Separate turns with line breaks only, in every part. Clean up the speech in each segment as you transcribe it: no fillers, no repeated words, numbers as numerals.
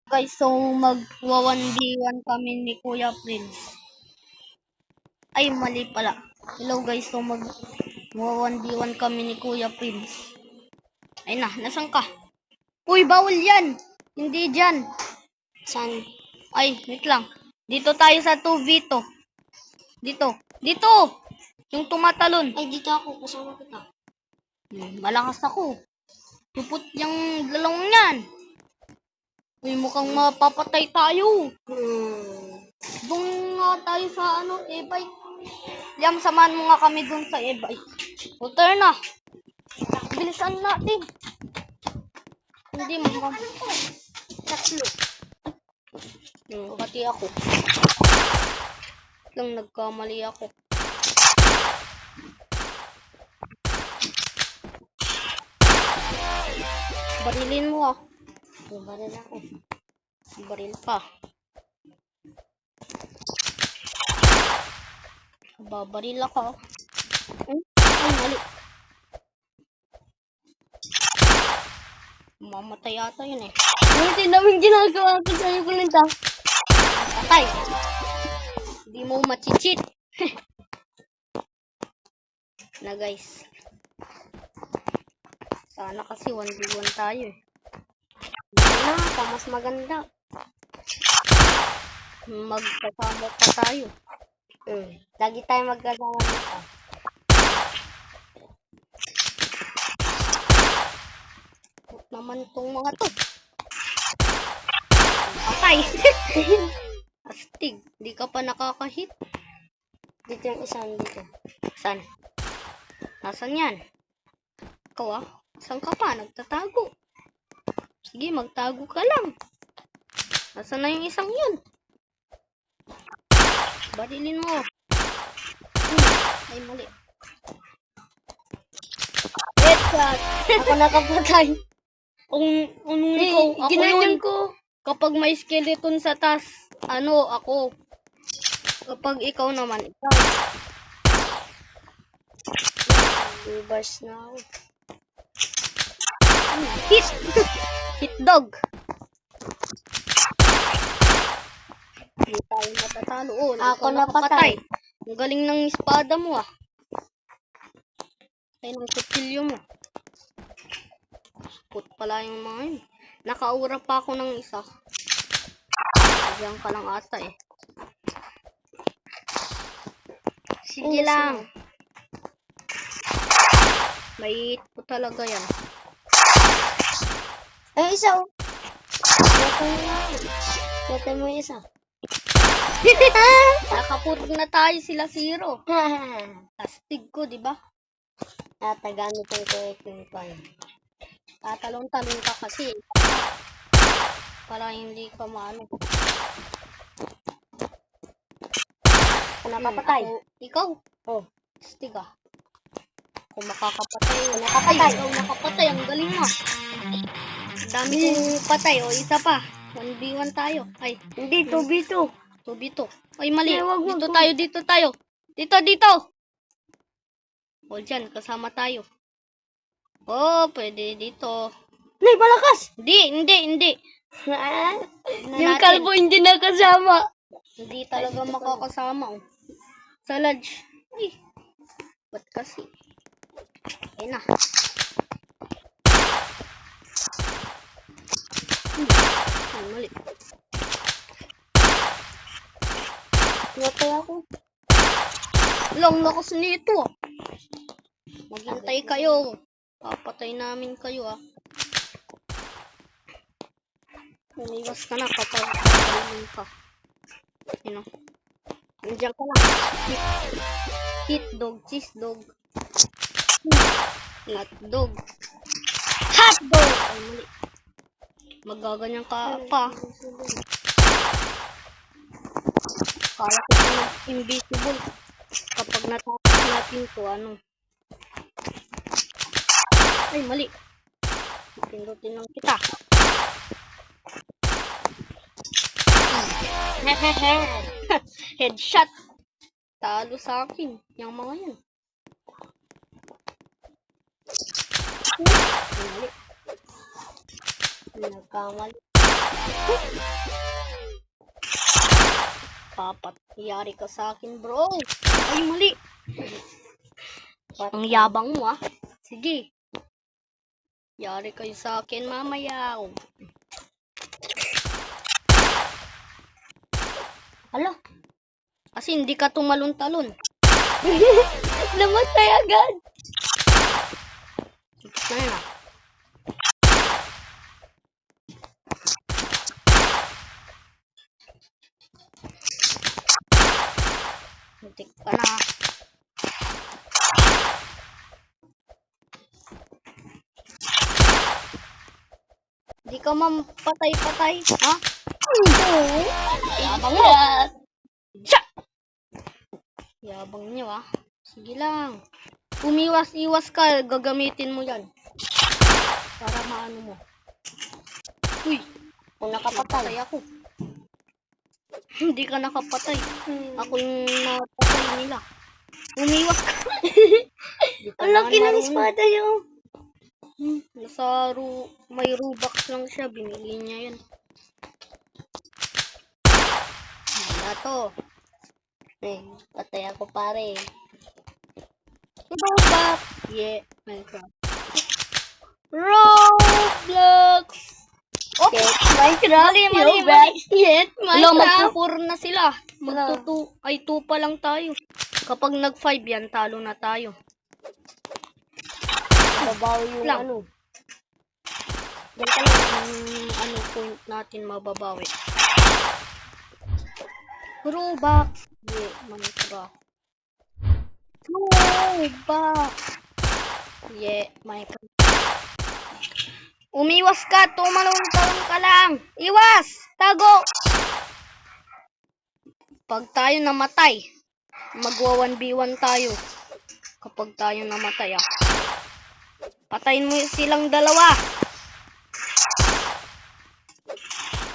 Guys, so magwa-1v1 kami ni Kuya Prince. Ay, mali pala. Hello guys, so magwa-1v1 kami ni Kuya Prince. Ay na, nasan ka? Uy, bawal yan! Hindi dyan. Saan? Ay, wait lang. Dito tayo sa 2v2. Dito. Dito! Yung tumatalon. Ay, dito ako. Kasama kita. Malakas ako. Tupot yung lalong yan. Uy, mukhang mapapatay tayo. Doon nga tayo sa e-bike. Liam, samahan mo nga kami doon sa e-bike. Water na. Bilisan natin. Hindi mo. Tatlo. Pati ako. Lang nagkamali ako. Barilin mo ah. Baril ako. Baril pa. Babaril ako. Ay, mali. Mamatay yata yun eh. Hindi namin ginagawa ko sa'yo ko lang ta. Patay. Hindi mo machichit. Na guys. Sana kasi 1v1 tayo eh. Na, mas maganda. Magkasama pa tayo. Lagi tayo magkasama dito. Naman tong mga to. Patay. Astig. Di ka pa nakakahit. Dito yung isang dito. Saan? Nasaan yan? Ikaw ah? Saan ka pa? Nagtatago. Sige, magtago ka lang. Nasaan na yung isang yun? Barilin mo. Ay, mali. Headshot. Ako nakapatay. Ikaw, ako yun. Ko. Kapag may skeleton sa taas, ako. Kapag ikaw naman, ikaw. Reverse na ako. Hit! Hit dog! Hindi tayo matatalo. Ako napatay. Ang galing ng espada mo ah. Ay, ng kutsilyo mo. Put pala yung mga yun. Nakaura pa ako ng isa. Diyan ka lang ata eh. Sige lang. May hit po talaga yan. Ay, isa oh. Yata mo yung isa. Nakapurog na tayo sila 0. Astig ko, di ba? Tagamit ang correcting pan. Tatalong-talong ka kasi. Para hindi ka maano. Nakapatay. Ikaw? Oh, astig ah. Kung makakapatay. Ikaw nakapatay. Ang galing mo. Dami kong patay. O, isa pa. 1v1 tayo. Ay, hindi. 2v2. 2v2. Ay, mali. Dito tayo. Dito. O, dyan. Kasama tayo. Oh, pwede dito. Nay, malakas! Hindi. Yung kalbo hindi nakasama. Hindi talaga makakasama. Oh. Sa lodge. Ay, ba't kasi? Ay na. Mali. Natay ako. Lang lakas nito. Maghintay kayo. Papatay namin kayo ah. Umiwas ka na kapag patayin ka. Ano? Nandiyan ka lang. Hit dog, cheese dog. Hot dog. Hot dog! Ay, mali. Magaganyan ka pa. Kala ko invisible. Kapag natapos natin to, Ay, mali. Pindutin lang kita. Headshot. Talo sa akin. Yung mga yan. Mali. Nagkamali. Dapat yari ka sa akin, bro. Ay, mali. Ang yabang mo, ah. Sige. Yari kayo sa akin mamaya. Hala. Kasi hindi ka tumalon-talon. Namatay agad. Tapos na yun, ah. Muntik ka na. Di ka mampatay-patay, ha? Yabang mo. Tsa! Yabang nyo, ha? Sige lang. Umiwas-iwas ka, gagamitin mo yan. Para maano mo. Uy, kung nakapatay ako. Hindi ka nakapatay. Ako yung napatay nila. Umiwas ka.
Ang laki ng espada nyo.
May Robux lang siya. Binili niya yan. Wala to.
Patay ako pare.
Robux. Yeah, Minecraft. Roblox. Oh,
Minecraft.
mali.
Yet,
Hello,
Minecraft.
magpo-4 na sila. Magto-2. Ay, 2 pa lang tayo. Kapag nag-5 yan, talo na tayo.
Babaw yung
Lang.
ano.
Yan ka lang ang point natin mababawi. Robux. Yeah, Minecraft. Robux. Yeah, Minecraft. Umiwas ka. Tumalong-talong ka lang. Iwas. Tago. Pag tayo namatay, magwa 1v1 tayo. Kapag tayo namatay, ah. Patayin mo silang dalawa.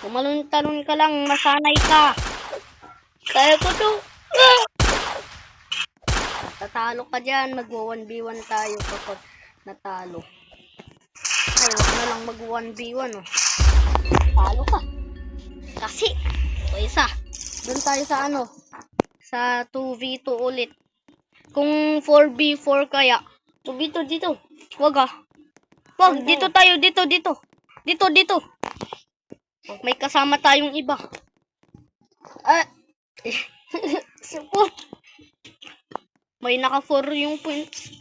Tumalon-talon ka lang, masanay ka.
Kaya ko to.
Tatalo ka dyan, magwa 1v1 tayo kapag natalo. Ay, wag na lang mag 1v1, oh.
Talo ka.
Kasi, o isa, doon tayo sa ano, sa 2v2 ulit. Kung 4v4 kaya,
Dito.
wag ah. Wag,
Saan
dito tayo, dito. Dito. May kasama tayong iba.
Ah. Support.
May naka 4 yung points.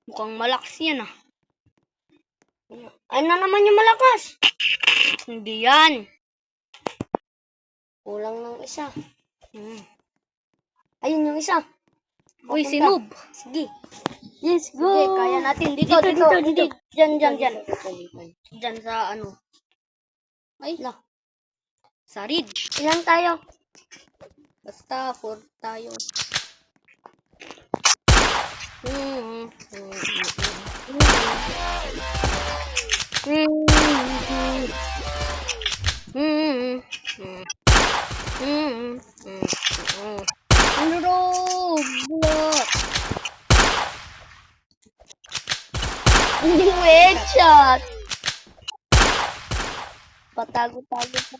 Mukhang malakas yan ah.
Ano naman yung malakas?
Hindi yan.
Kulang ng isa.
Ayun yung isa. Uy,
Papunta.
si Noob.
Sige. Let's go.
Sige, kaya natin. Dito. Diyan. Diyan sa ano. Ay, la. Sa ridge.
Ilang tayo?
Basta 4 tayo. Roblox.
Hindi mo headshot. Patago-tago pa.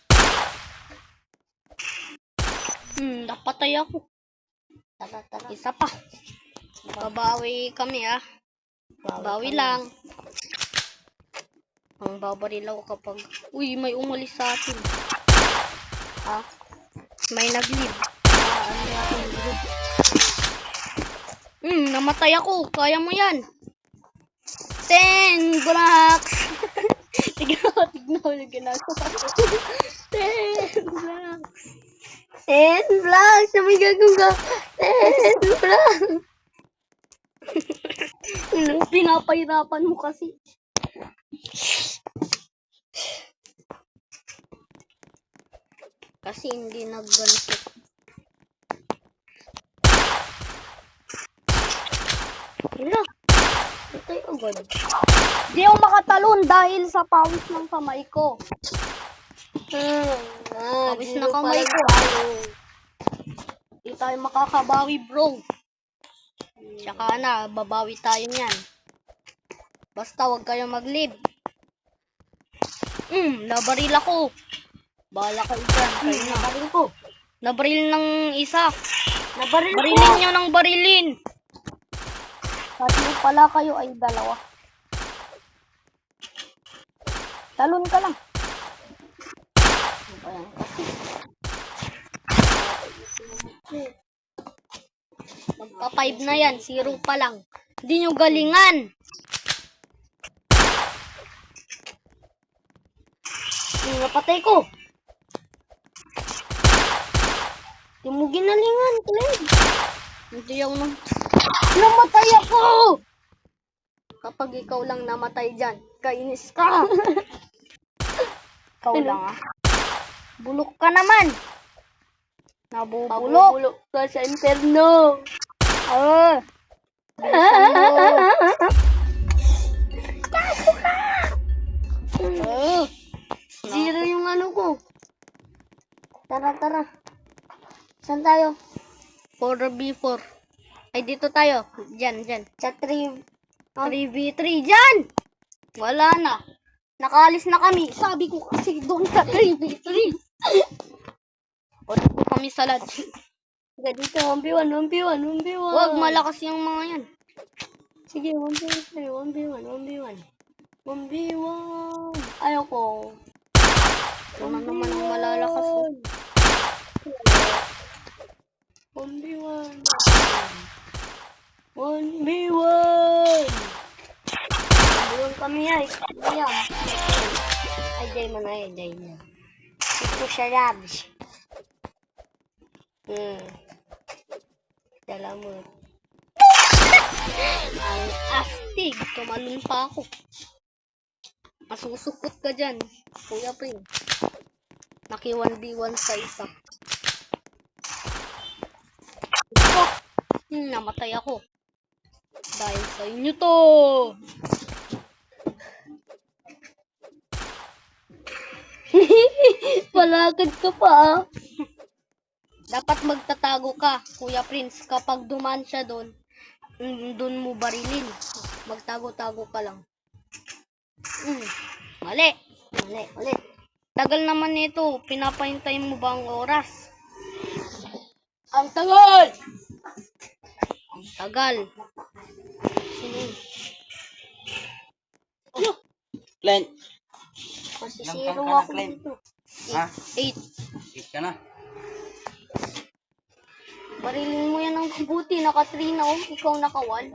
Napatay ako.
Tara.
Isa pa. Babawi kami ah. Bawi lang. Ang babaril ako kapag... Uy, may umalis sa atin.
Ha?
May nag-leave. Ano natin group? Namatay ako. Kaya mo yan. 10 blocks. Tignan mo yung ginagawa. 10 blocks.
10 vlogs. Ano may gagawin ka? 10 vlogs.
Pinapahirapan mo kasi. Kasi hindi nag-gansit.
Wala. Ito yung agad.
Di ako makatalon dahil sa pawis ng kamay ko. Pawis na kamay ko. Hindi tayo makakabawi, bro. Tsaka na, babawi tayo niyan. Basta wag kayo mag-leave. Nabaril ako. Bahala kayo dyan. Kayo na.
Nabaril ko.
Nabaril ng isa.
Nabaril ko.
Barilin nyo ng barilin. Tatlo pala kayo ay dalawa. Talon ka lang. Ano ba yan kasi? Magpa 5 na yan. 0 pa lang. Hindi nyo galingan. Napatay ko. Hindi mo ginalingan, Clem. Hindi ako nang... Namatay ako! Kapag ikaw lang namatay dyan, kainis ka. Ikaw lang ah. Bulok ka naman. Nabubulok.
Mabubulok ka sa inferno.
Ah. Bilisan mo. Ah.
Zero yung ano ko. Tara. Saan tayo?
4v4. Ay, dito tayo. Diyan.
Sa 3.
3v3 dyan! Wala na. Nakaalis na kami. Sabi ko kasi doon sa 3v3. O, dito kami sa lodge.
Sige, dito. 1v1.
Huwag, malakas yung mga yan.
Sige, 1v1. 1v1. Ayoko.
Ito na naman ang malalakas.
1v1. 1v1 kami ay. Ayan. Ay, jay man. Ito siya rabs. Salamat.
Ang astig. Tumalun pa ako. Masusukot ka dyan. Kuya Pring. Naki 1v1 sa isa. Namatay ako. Dahil sa inyo to.
Palakad ka pa.
Dapat magtatago ka, Kuya Prince. Kapag duman siya doon, doon mo barilin. Magtago-tago ka lang. Mali. Tagal naman nito. Pinapahintay mo ba ang oras?
Ang tagal.
Ang tagal. Sino?
Clint.
Kasi
Ilang
zero
taon ka na,
ako
Clint?
dito.
Ha?
8.
Eat ka na.
Barilin mo yan ng kabuti. Naka 3 na ikaw naka 1.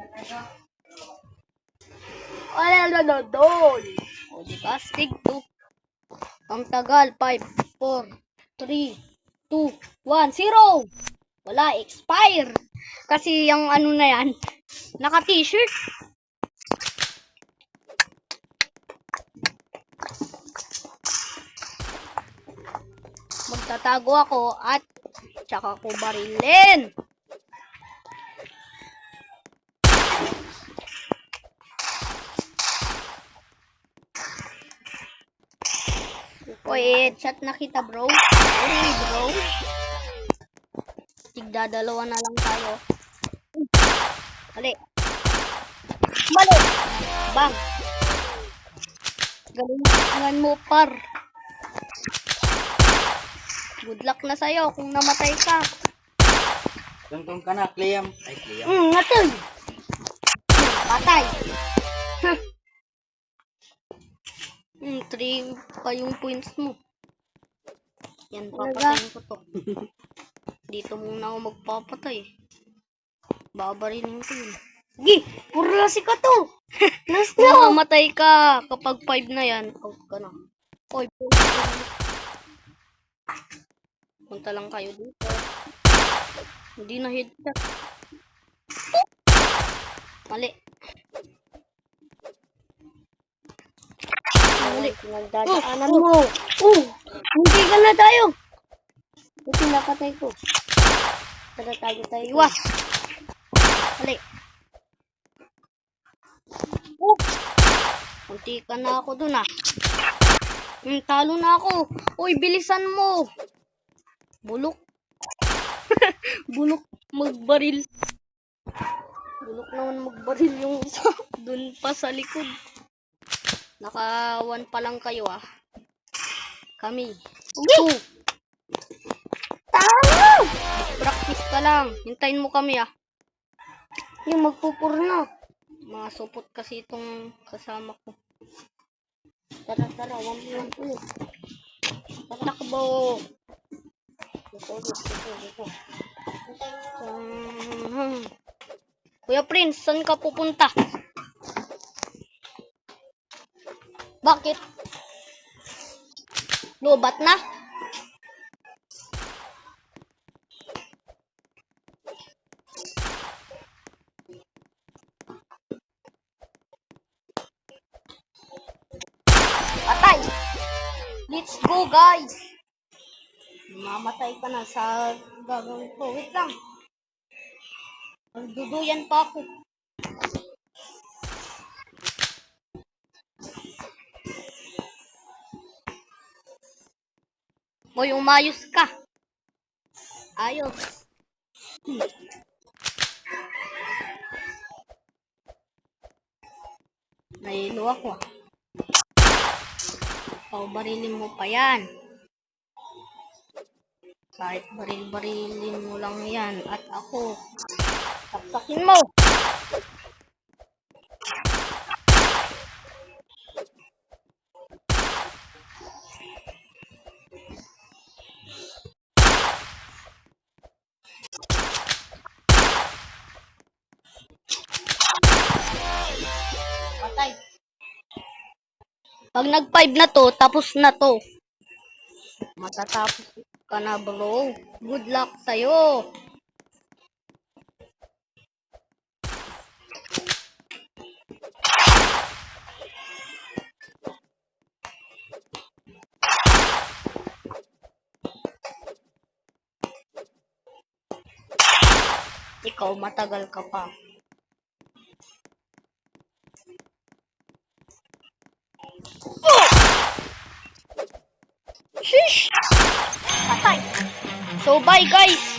O diba? Stig 2. Ang tagal. 5, 4, 3, 2, 1, 0! Wala, expire. Kasi yung ano na yan, naka t-shirt. Magtatago ako at tsaka ko barilin. Oy, chat na kita, bro. Sorry, bro. Tigdadalawa na lang tayo. Mali. Bang. Galingan mo, par. Good luck na sa'yo kung namatay ka.
Tungtong ka na, Clem. Ay, Clem.
Natay.
Patay. 3 pa yung points mo. Yan, papatayin ko to. Dito muna ako magpapatay. Babarilin ko yun.
Gi, puro lasi ka to. Last
Kung
na.
mamatay ka, kapag 5 na yan, out ka na. Oy, punta lang kayo dito. Hindi na headshot. Mali. Mali.
Nagdadaanan mo. Hindi ka na tayo. Ito napatay ko. Tara, tayo.
Iwas. Mali. Kunti ka na ako dun ah. Talo na ako. Uy, bilisan mo. Bulok. Bulok magbaril. Bulok naman magbaril yung isa. Dun pa sa likod. Naka 1 pa lang kayo ah. Kami. 2.
Tama!
Teka lang, hintayin mo kami ah.
Yung magpupur na.
Mga supot kasi itong kasama ko.
Tara, 1v1 ulit.
Takbo!
Dito.
Kuya Prince, saan ka pupunta? Bakit? Lobat na? Patay! Let's go, guys! Mamatay ka na sa gagawin ko. Wait lang. Magduduyan pa ako. Hoy, umayos ka. Ayos. Nahilo ako. Barilin mo pa yan. Kahit barilin mo lang yan. At ako, saksakin mo. Patay. Pag nag-5 na to, tapos na to. Matatapos ka na, bro. Good luck sa'yo. Ikaw, matagal ka pa. Shish! Patay. So, bye guys.